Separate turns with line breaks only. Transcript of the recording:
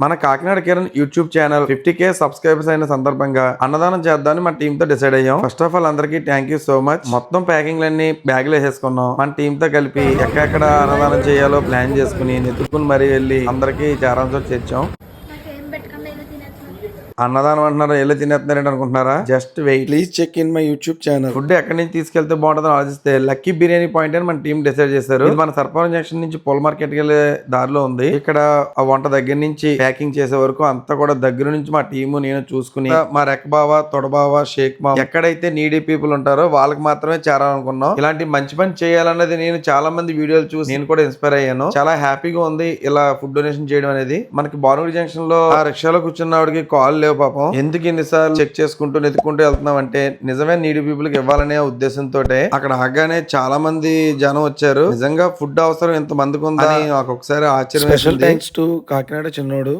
మన Kakinada Kiran YouTube channel 50K subscribers అయిన సందర్భంగా అన్నదానం చేద్దామని మన టీమ్ తో డిసైడ్ అయ్యాం. ఫస్ట్ ఆఫ్ ఆల్ అందరికీ థ్యాంక్ యూ సో మచ్. మొత్తం ప్యాకింగ్ లన్నీ బ్యాగ్ లో వేసేసుకున్నాం. మన టీమ్ తో కలిపి ఎక్కడెక్కడ అన్నదానం చేయాలో ప్లాన్ చేసుకుని నెతుక్కుని మరీ వెళ్ళి అందరికి చారాంశం తెచ్చాం. అన్నదానం అంటున్నారా, వెళ్ళి తినేస్తున్నారంటే అనుకుంటున్నారా? Just wait, please check in my YouTube channel. Food ఎక్కడి నుంచి తీసుకెళ్తే బాగుంటుందని ఆలోచిస్తే లక్కీ బిర్యానీ పాయింట్ అని మన టీం డిసైడ్ చేశారు. ఇది మన సర్పవరం జంక్షన్ నుంచి పూల మార్కెట్ కి వెళ్ళే దారిలో ఉంది. ఇక్కడ ఆ వంట దగ్గర నుంచి ప్యాకింగ్ చేసే వరకు అంతా కూడా దగ్గర నుంచి మా టీము నేను చూసుకుని మా రెక్కబావ, తొడబావ, షేక్ మా ఎక్కడైతే నీడీ పీపుల్ ఉంటారో వాళ్ళకి మాత్రమే చేరాలనుకున్నాం. ఇలాంటి మంచి పని చేయాలన్నది నేను చాలా మంది వీడియోలు చూసి నేను కూడా ఇన్స్పైర్ అయ్యాను. చాలా హ్యాపీగా ఉంది ఇలా ఫుడ్ డొనేషన్ చేయడం అనేది. మనకి బానుగుడి జంక్షన్ లో ఆ రిక్షాలో కూర్చున్నవాడికి కాల్ పాపం ఎందుకు ఇన్నిసార్లు చెక్ చేసుకుంటూ నెతుక్కుంటూ వెళ్తున్నాం అంటే నిజమే నీడి పీపుల్ కి ఇవ్వాలనే ఉద్దేశంతో అక్కడ ఆగానే చాలా మంది జనం వచ్చారు. నిజంగా ఫుడ్ అవసరం ఎంత మందికి ఉందని నాకు ఒకసారి ఆశ్చర్యం. స్పెషల్ థ్యాంక్స్ టు కాకినాడ చిన్నోడు.